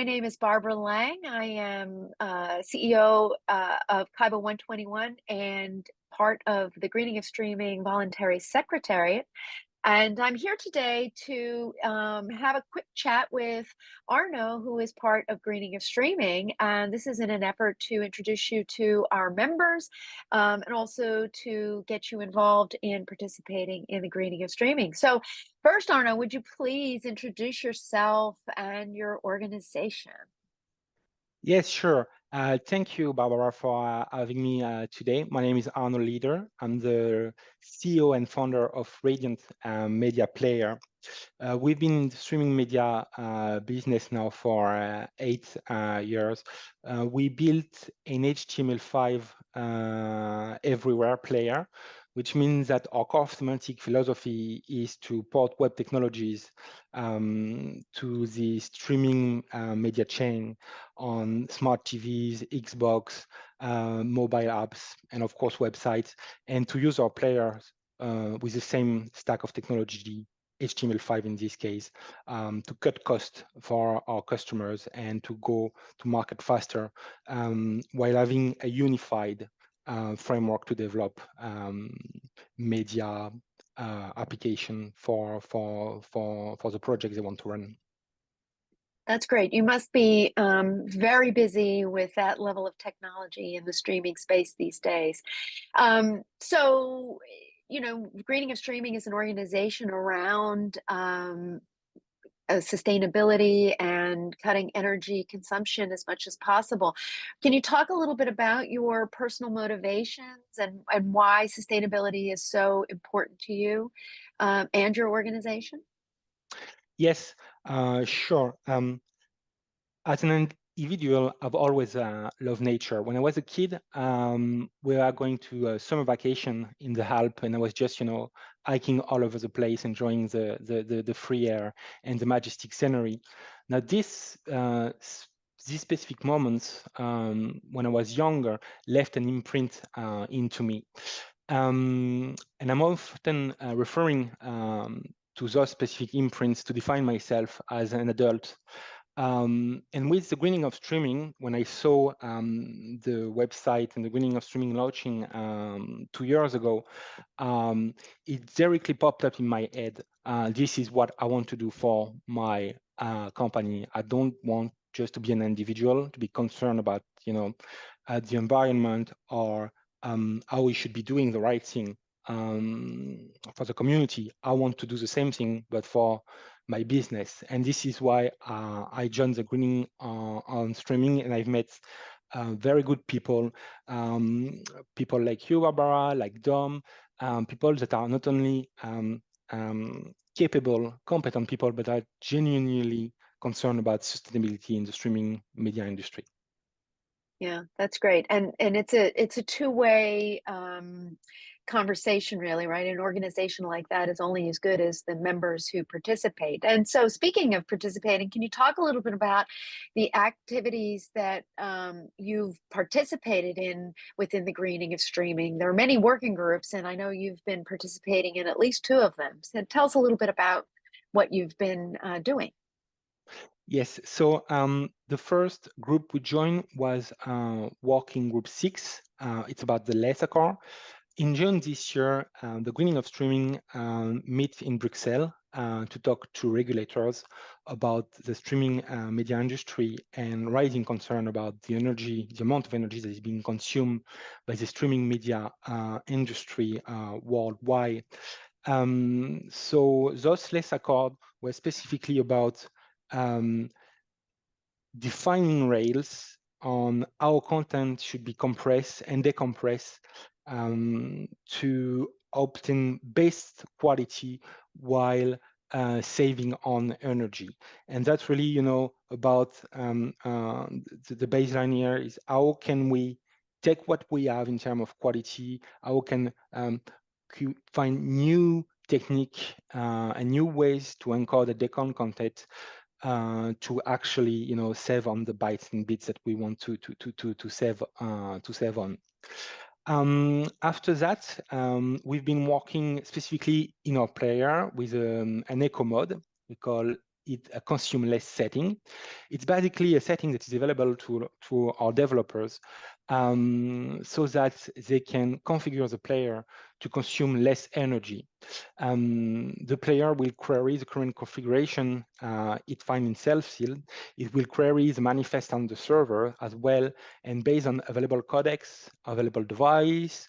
My name is Barbara Lange. I am CEO of Kaiba 121 and part of the Greening of Streaming Voluntary Secretariat. And I'm here today to have a quick chat with Arnaud, who is part of Greening of Streaming. And this is in an effort to introduce you to our members and also to get you involved in participating in the Greening of Streaming. So first, Arnaud, would you please introduce yourself and your organization? Yes, sure. Thank you, Barbara, for having me today. My name is Arnaud Leyder. I'm the CEO and founder of Radiant Media Player. We've been in the streaming media business now for 8 years. We built an HTML5 everywhere player, which means that our core thematic philosophy is to port web technologies to the streaming media chain on smart TVs, Xbox, mobile apps, and of course websites, and to use our players with the same stack of technology, HTML5 in this case, to cut costs for our customers and to go to market faster while having a unified framework to develop media application for the projects they want to run. That's great. You must be very busy with that level of technology in the streaming space these days. So, you know, Greening of Streaming is an organization around sustainability and cutting energy consumption as much as possible. Can you talk a little bit about your personal motivations and why sustainability is so important to you and your organization? Yes, sure. As an individual, I've always loved nature. When I was a kid, we were going to a summer vacation in the Alps, and I was just, hiking all over the place, enjoying the free air and the majestic scenery. Now, these specific moments, when I was younger, left an imprint into me. And I'm often referring to those specific imprints to define myself as an adult. And with the Greening of Streaming, when I saw the website and the Greening of Streaming launching 2 years ago, it directly popped up in my head. This is what I want to do for my company. I don't want just to be an individual, to be concerned about, the environment or how we should be doing the right thing for the community. I want to do the same thing, but for my business. And this is why I joined the Greening on Streaming, and I've met very good people, people like you, Barbara, like Dom, people that are not only capable, competent people, but are genuinely concerned about sustainability in the streaming media industry. Yeah, that's great. And it's a two-way conversation, really, right? An organization like that is only as good as the members who participate. And so speaking of participating, can you talk a little bit about the activities that you've participated in within the Greening of Streaming? There are many working groups, and I know you've been participating in at least 2 of them. So tell us a little bit about what you've been doing. Yes, so the first group we joined was Working Group 6. It's about the LESA core. In June this year, the Greening of Streaming meet in Brussels to talk to regulators about the streaming media industry and rising concern about the amount of energy that is being consumed by the streaming media industry worldwide. So those LESA accords were specifically about defining rails on how content should be compressed and decompressed to obtain best quality while saving on energy. And that's really, about the baseline here is how can we take what we have in terms of quality, how can find new technique and new ways to encode the decon content to actually, save on the bytes and bits that we want to save on. After that, we've been working specifically in our player with an eco mode we call it a consume less setting. It's basically a setting that is available to our developers so that they can configure the player to consume less energy. The player will query the current configuration it finds in self-sealed. It will query the manifest on the server as well, and based on available codecs, available device,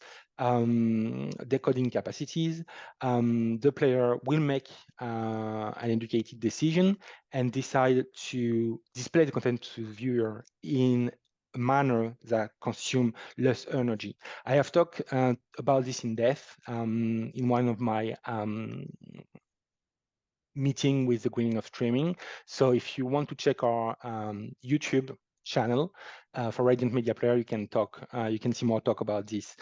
decoding capacities, the player will make an educated decision and decide to display the content to the viewer in a manner that consume less energy. I have talked about this in depth in one of my meeting with the greening of streaming. So if you want to check our YouTube channel for Radiant Media Player, you can talk. You can see more talk about this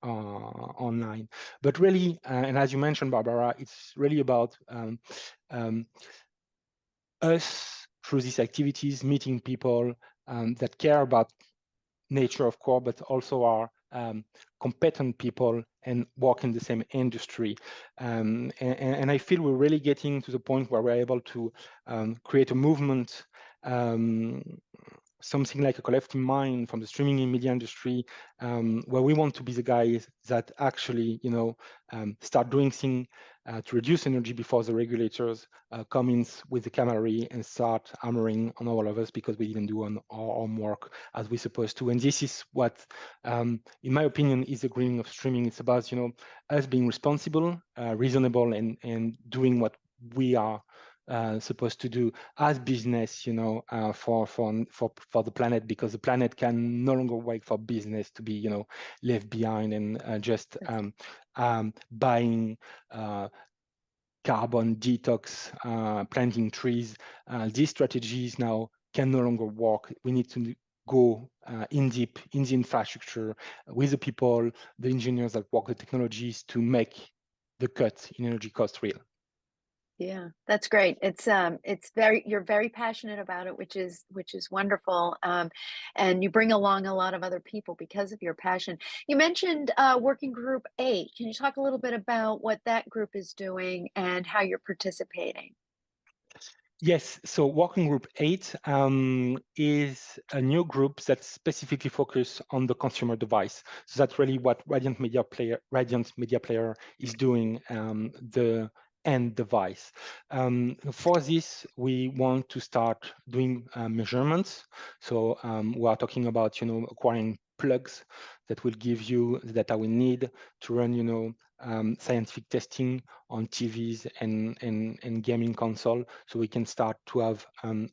online. But really, and as you mentioned, Barbara, it's really about us through these activities, meeting people that care about nature, of course, but also are competent people and work in the same industry. And I feel we're really getting to the point where we're able to create a movement, something like a collective mind from the streaming and media industry, where we want to be the guys that actually, start doing things to reduce energy before the regulators come in with the cavalry and start hammering on all of us because we didn't do our homework as we're supposed to. And this is what, in my opinion, is the greening of streaming. It's about, us being responsible, reasonable, and doing what we are supposed to do as business, for the planet, because the planet can no longer wait for business to be, left behind and just buying carbon detox, planting trees. These strategies now can no longer work. We need to go in deep in the infrastructure with the people, the engineers that work the technologies to make the cut in energy cost real. Yeah, that's great. It's very you're very passionate about it, which is wonderful. And you bring along a lot of other people because of your passion. You mentioned Working Group 8. Can you talk a little bit about what that group is doing and how you're participating? Yes, so Working Group 8 is a new group that specifically focuses on the consumer device. So that's really what Radiant Media Player is doing, the end device. For this, we want to start doing measurements. So we are talking about, acquiring plugs that will give you the data we need to run, scientific testing on TVs and gaming console, so we can start to have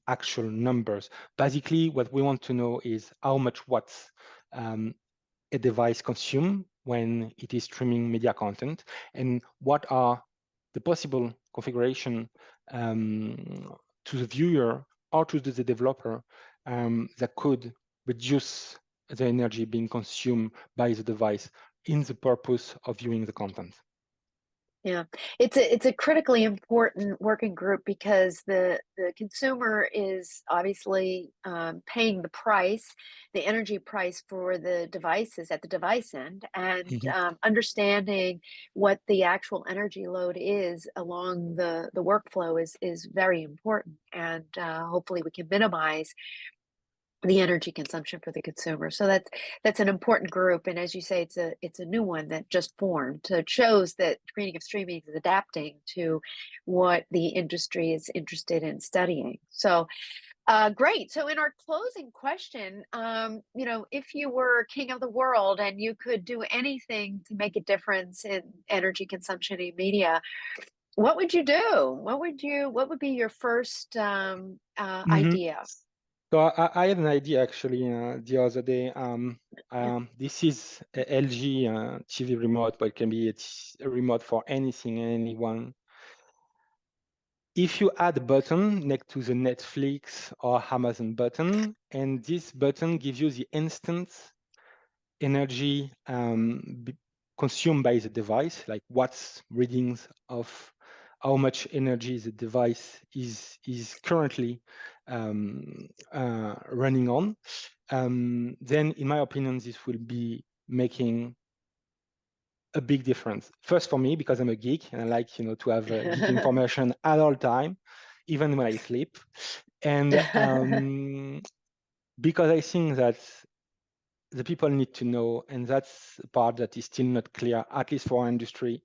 actual numbers. Basically, what we want to know is how much watts a device consume when it is streaming media content, and what are the possible configuration to the viewer or to the developer that could reduce the energy being consumed by the device in the purpose of viewing the content. Yeah, it's a critically important working group because the consumer is obviously paying the price, the energy price for the devices at the device end, and Mhm. understanding what the actual energy load is along the workflow is very important. And hopefully, we can minimize the energy consumption for the consumer. So that's an important group, and as you say, it's a new one that just formed. So it shows that greening of streaming is adapting to what the industry is interested in studying. So great. So in our closing question, if you were king of the world and you could do anything to make a difference in energy consumption in media, what would you do? What would be your first Mhm. idea? So I had an idea actually the other day. Yeah. This is a LG TV remote, but it can be a remote for anything and anyone. If you add a button next to the Netflix or Amazon button, and this button gives you the instant energy consumed by the device, like what's readings of how much energy the device is currently running on, then in my opinion, this will be making a big difference. First for me, because I'm a geek and I like, to have geek information at all time, even when I sleep. And because I think that the people need to know, and that's the part that is still not clear, at least for our industry.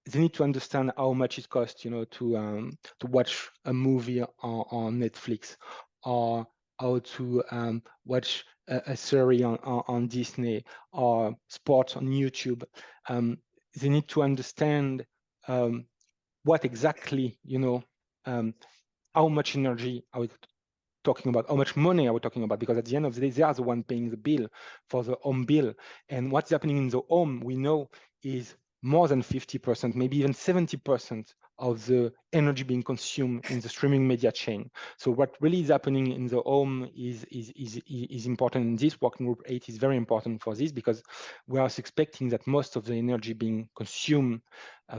They need to understand how much it costs, to watch a movie on Netflix, or how to watch a series on Disney, or sports on YouTube. They need to understand what exactly, how much energy are we talking about, how much money are we talking about, because at the end of the day, they are the one paying the bill for the home bill. And what's happening in the home, we know, is more than 50%, maybe even 70% of the energy being consumed in the streaming media chain. So what really is happening in the home is important. And this working group 8 is very important for this, because we are expecting that most of the energy being consumed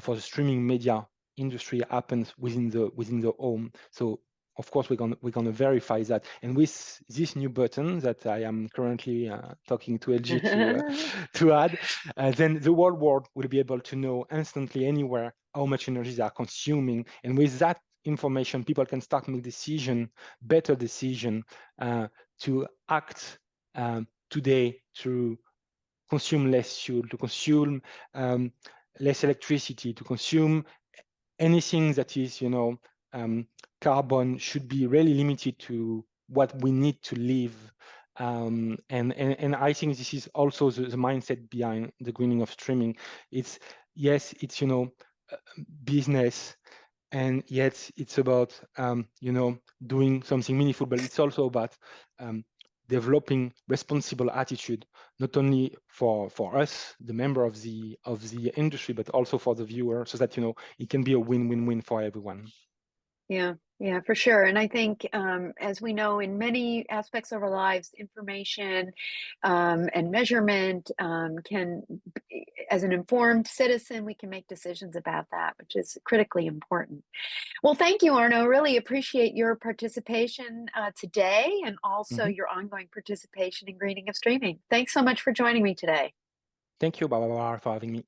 for the streaming media industry happens within the home. So of course, we're gonna verify that. And with this new button that I am currently talking to LG to add, then the whole world will be able to know instantly anywhere how much energy they are consuming. And with that information, people can start make better decision to act today, to consume less fuel, to consume less electricity, to consume anything that is, carbon, should be really limited to what we need to live. And I think this is also the mindset behind the greening of streaming. It's, yes, it's, business, and yet it's about, doing something meaningful, but it's also about developing responsible attitude, not only for us, the member of the industry, but also for the viewer, so that it can be a win-win-win for everyone. Yeah, yeah, for sure. And I think, as we know, in many aspects of our lives, information and measurement as an informed citizen, we can make decisions about that, which is critically important. Well, thank you, Arnaud. Really appreciate your participation today, and also Mm-hmm. your ongoing participation in Greening of Streaming. Thanks so much for joining me today. Thank you, Barbara, for having me.